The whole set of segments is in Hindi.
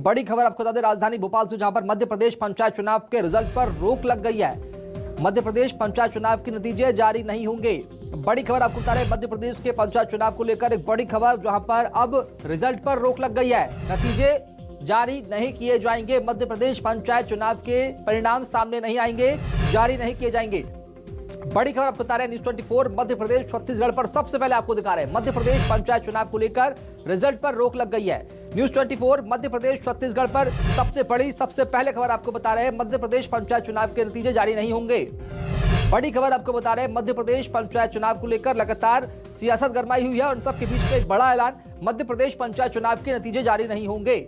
बड़ी खबर आपको बता दें राजधानी भोपाल से, जहां पर मध्य प्रदेश पंचायत चुनाव के रिजल्ट पर रोक लग गई है। मध्य प्रदेश पंचायत चुनाव के नतीजे जारी नहीं होंगे। बड़ी खबर आपको बता रहे मध्य प्रदेश के पंचायत चुनाव को लेकर एक बड़ी खबर, जहां पर अब रिजल्ट पर रोक लग गई है। नतीजे जारी नहीं किए जाएंगे। मध्य प्रदेश पंचायत चुनाव के परिणाम सामने नहीं आएंगे, जारी नहीं किए जाएंगे। बड़ी खबर आपको बता रहे हैं न्यूज़ 24 मध्य प्रदेश छत्तीसगढ़ पर सबसे पहले आपको दिखा रहे हैं। मध्य प्रदेश पंचायत चुनाव को लेकर रिजल्ट पर रोक लग गई है। न्यूज़ 24 मध्य प्रदेश छत्तीसगढ़ पर सबसे बड़ी सबसे पहले खबर आपको बता रहे हैं मध्य प्रदेश पंचायत चुनाव के नतीजे जारी नहीं होंगे। बड़ी खबर आपको बता रहे हैं मध्य प्रदेश पंचायत चुनाव को लेकर लगातार सियासत गरमाई हुई है और उन सबके बीच में एक बड़ा ऐलान, मध्य प्रदेश पंचायत चुनाव के नतीजे जारी नहीं होंगे।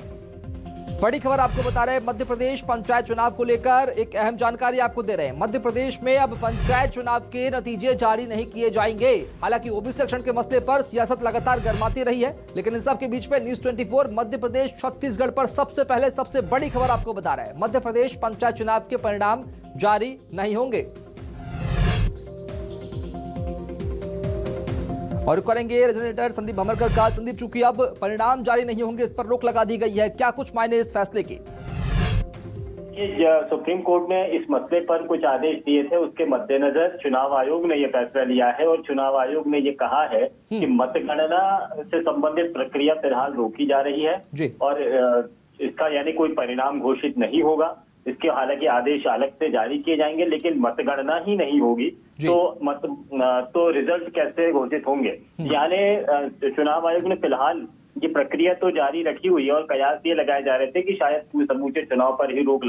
बड़ी खबर आपको बता रहे हैं मध्य प्रदेश पंचायत चुनाव को लेकर एक अहम जानकारी आपको दे रहे हैं। मध्य प्रदेश में अब पंचायत चुनाव के नतीजे जारी नहीं किए जाएंगे। हालांकि ओबीसी आरक्षण के मसले पर सियासत लगातार गरमाती रही है, लेकिन इन सब के बीच में न्यूज़ 24 मध्य प्रदेश छत्तीसगढ़ पर सबसे पहले सबसे बड़ी खबर आपको बता रहा है। मध्य प्रदेश पंचायत चुनाव के परिणाम जारी नहीं होंगे। और करेंगे रेजोनेटर संदीप भमरकर का। संदीप, चूंकि अब परिणाम जारी नहीं होंगे, इस पर रोक लगा दी गई है, क्या कुछ मायने इस फैसले के? सुप्रीम कोर्ट ने इस मसले पर कुछ आदेश दिए थे, उसके मद्देनजर चुनाव आयोग ने यह फैसला लिया है और चुनाव आयोग ने ये कहा है कि मतगणना से संबंधित प्रक्रिया फिलहाल रोकी जा रही है और इसका यानी कोई परिणाम घोषित नहीं होगा। इसके हालांकि आदेश अलग से जारी किए जाएंगे, लेकिन मतगणना ही नहीं होगी तो रिजल्ट कैसे घोषित होंगे? यानी चुनाव आयोग ने फिलहाल ये प्रक्रिया तो जारी रखी हुई है और कयास ये लगाए जा रहे थे कि शायद समूचे चुनाव पर ही रोक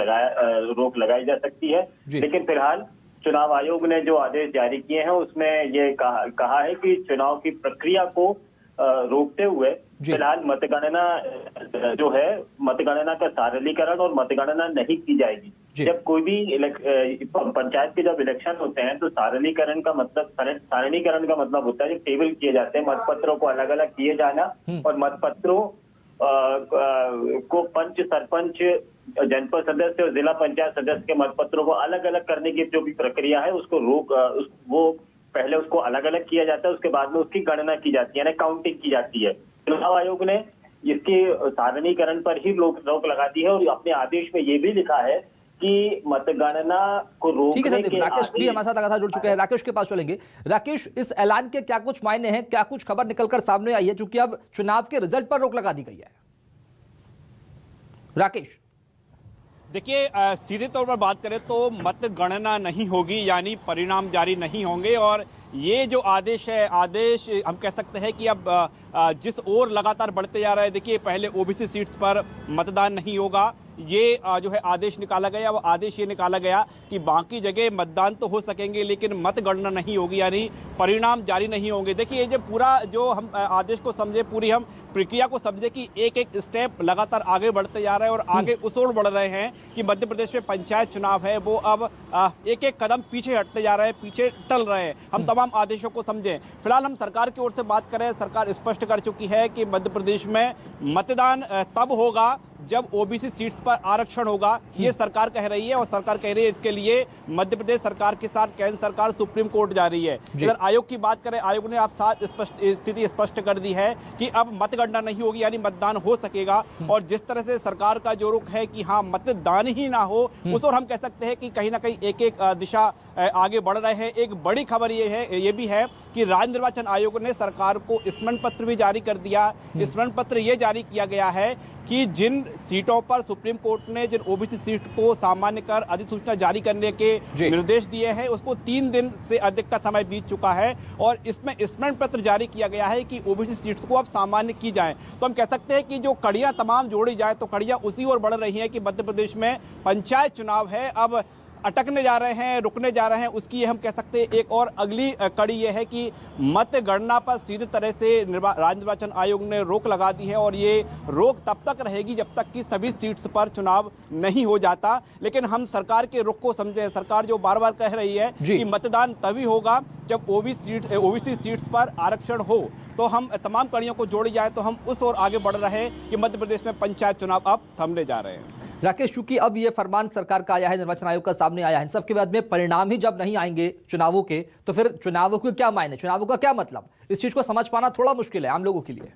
लगाई जा सकती है, लेकिन फिलहाल चुनाव आयोग ने जो आदेश जारी किए हैं उसमें ये कहा है कि चुनाव की प्रक्रिया को रोकते हुए फिलहाल मतगणना का सरलीकरण और मतगणना नहीं की जाएगी। जब कोई भी पंचायत के जब इलेक्शन होते हैं तो सारणीकरण का मतलब होता है जब टेबल किए जाते हैं, मतपत्रों को अलग अलग किए जाना और मतपत्रों को पंच, सरपंच, जनपद सदस्य और जिला पंचायत सदस्य के मतपत्रों को अलग अलग करने की जो भी प्रक्रिया है वो पहले उसको अलग अलग किया जाता है, उसके बाद में उसकी गणना की जाती है, यानी काउंटिंग की जाती है। चुनाव आयोग ने इसके सारणीकरण पर ही रोक लगा दी है और अपने आदेश में ये भी लिखा है कि मतगणना को रोकने के राकेश भी हमारे साथ लगातार जुड़ चुके हैं। राकेश के पास चलेंगे। राकेश, इस ऐलान के क्या कुछ मायने हैं, क्या कुछ खबर निकलकर सामने आई है, चूंकि अब चुनाव के रिजल्ट पर रोक लगा दी गई है? राकेश, देखिए, सीधे तौर पर बात करें तो मतगणना नहीं होगी, यानी परिणाम जारी नहीं होंगे। और ये जो आदेश है, आदेश हम कह सकते हैं कि अब जिस ओर लगातार बढ़ते जा रहा है, देखिए पहले ओबीसी सीट्स पर मतदान नहीं होगा, ये जो है आदेश निकाला गया। वो आदेश ये निकाला गया कि बाकी जगह मतदान तो हो सकेंगे लेकिन मतगणना नहीं होगी, यानी परिणाम जारी नहीं होंगे। देखिए ये जो पूरा जो हम आदेश को समझे, पूरी हम प्रक्रिया को समझे कि एक एक स्टेप लगातार आगे बढ़ते जा रहे हैं और आगे उस ओर बढ़ रहे हैं कि मध्य प्रदेश में पंचायत चुनाव है वो अब एक एक कदम पीछे हटते जा रहे हैं, पीछे टल रहे हैं। हम तमाम आदेशों को समझें। फिलहाल हम सरकार की ओर से बात करें, सरकार स्पष्ट कर चुकी है कि मध्य प्रदेश में मतदान तब होगा जब ओबीसी सीट्स पर आरक्षण होगा, ये सरकार कह रही है। और सरकार कह रही है इसके लिए मध्य प्रदेश सरकार के साथ केंद्र सरकार सुप्रीम कोर्ट जा रही है। इधर आयोग की बात करें, आयोग ने आप साथ स्थिति स्पष्ट कर दी है कि अब मतगणना नहीं होगी, यानी मतदान हो सकेगा। और जिस तरह से सरकार का जो रुख है कि हाँ मतदान ही ना हो, उस और हम कह सकते हैं कि कहीं ना कहीं एक एक दिशा आगे बढ़ रहे हैं। एक बड़ी खबर ये भी है कि राज्य निर्वाचन आयोग ने सरकार को स्मरण पत्र भी जारी कर दिया। स्मरण पत्र ये जारी किया गया है कि जिन सीटों पर सुप्रीम कोर्ट ने जिन ओबीसी सीट को सामान्य कर अधिसूचना जारी करने के निर्देश दिए हैं, उसको 3 दिन से अधिक का समय बीत चुका है और इसमें स्मरण पत्र जारी किया गया है कि ओबीसी सीट्स को अब सामान्य की जाए। तो हम कह सकते हैं कि जो कड़ियां तमाम जोड़ी जाए तो कड़ियां उसी ओर बढ़ रही हैं कि मध्य प्रदेश में पंचायत चुनाव है, अब अटकने जा रहे हैं, रुकने जा रहे हैं। उसकी ये हम कह सकते हैं एक और अगली कड़ी ये है कि मतगणना पर सीधी तरह से राज्य निर्वाचन आयोग ने रोक लगा दी है और ये रोक तब तक रहेगी जब तक कि सभी सीट्स पर चुनाव नहीं हो जाता। लेकिन हम सरकार के रुख को समझें। सरकार जो बार बार कह रही है कि मतदान तभी होगा जब ओबीसी सीट्स पर आरक्षण हो, तो हम तमाम कड़ियों को जोड़ी जाए तो हम उस ओर आगे बढ़ रहे हैं कि मध्य प्रदेश में पंचायत चुनाव अब थमने जा रहे हैं। राकेश, चूंकि अब ये फरमान सरकार का आया है, निर्वाचन आयोग का सामने आया है, इन सबके बाद में परिणाम ही जब नहीं आएंगे चुनावों के, तो फिर चुनावों के क्या मायने, चुनावों का क्या मतलब, इस चीज को समझ पाना थोड़ा मुश्किल है आम लोगों के लिए।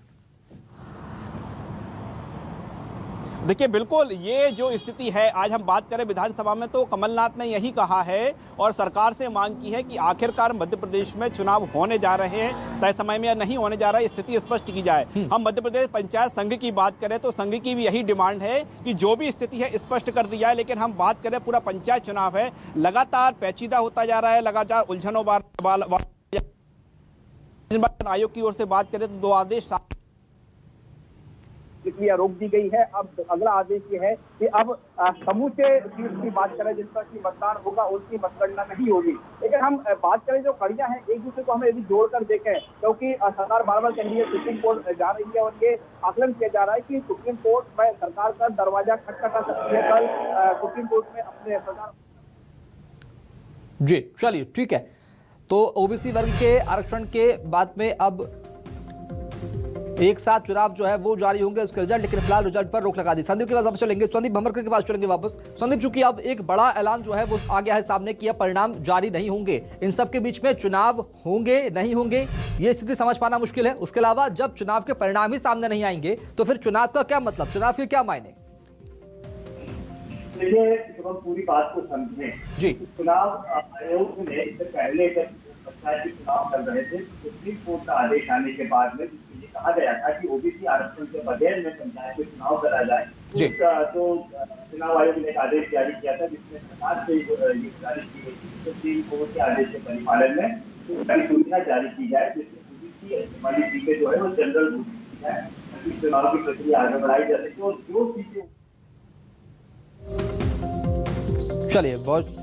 देखिए बिल्कुल ये जो स्थिति है, आज हम बात करें विधानसभा में तो कमलनाथ ने यही कहा है और सरकार से मांग की है कि आखिरकार मध्य प्रदेश में चुनाव होने जा रहे हैं तय समय में या नहीं होने जा रहा है, स्थिति स्पष्ट की जाए। हम मध्य प्रदेश पंचायत संघ की बात करें तो संघ की भी यही डिमांड है कि जो भी स्थिति है स्पष्ट कर दी जाए। लेकिन हम बात करें पूरा पंचायत चुनाव है, लगातार पेचीदा होता जा रहा है, लगातार उलझनों निर्वाचन आयोग की ओर से बात करें तो 2 आदेश प्रक्रिया रोक दी गई है। अब अगला आदेश ये है कि अब समूचे सीट की बात करें जिस पर की मतदान होगा उनकी मतगणना नहीं होगी। लेकिन हम बात करें जो कड़ियां हैं एक दूसरे को हमें यदि जोड़कर देखें, क्योंकि सरकार बार बार कह रही है सुप्रीम कोर्ट जा रही है और ये आकलन किया जा रहा है कि सुप्रीम कोर्ट में सरकार का दरवाजा खटखटा सकती है। कल सुप्रीम कोर्ट में अपने सरकार जी चलिए ठीक है। तो ओबीसी वर्ग के आरक्षण के बाद में अब एक साथ चुनाव जो है वो जारी होंगे उसके रिजल्ट, लेकिन फिलहाल रिजल्ट पर रोक लगा दी। संदीप के पास वापस चलेंगे, संदीप भमरकर के पास चलेंगे वापस। संदीप चूंकि अब एक बड़ा ऐलान जो है वो आ गया है सामने कि अब परिणाम जारी नहीं होंगे, इन सब के बीच में चुनाव होंगे नहीं होंगे ये स्थिति समझ पाना मुश्किल है। उसके अलावा जब चुनाव के परिणाम ही सामने नहीं आएंगे तो फिर चुनाव का क्या मतलब, चुनाव के क्या मायने? देखिए पूरी बात को समझें जी, चुनाव आयोग ने इससे पहले जब पंचायती चुनाव कर रहे थे सुप्रीम कोर्ट का आदेश आने के बाद में जिसमें ये कहा गया था कि ओबीसी आरक्षण के बगैर में पंचायत के चुनाव करा जाए, तो चुनाव आयोग ने एक आदेश जारी किया था जिसमें सरकार से ये गुजारिश की गई थी सुप्रीम कोर्ट के आदेश के परिपालन में सुविधा जारी की जाए जिसमें ओबीसी वाली सीटें जो है वो जनरल घोषित की जाए ताकि चुनाव की प्रक्रिया आगे बढ़ाई जा सके। और जो सीटें चलिए बहुत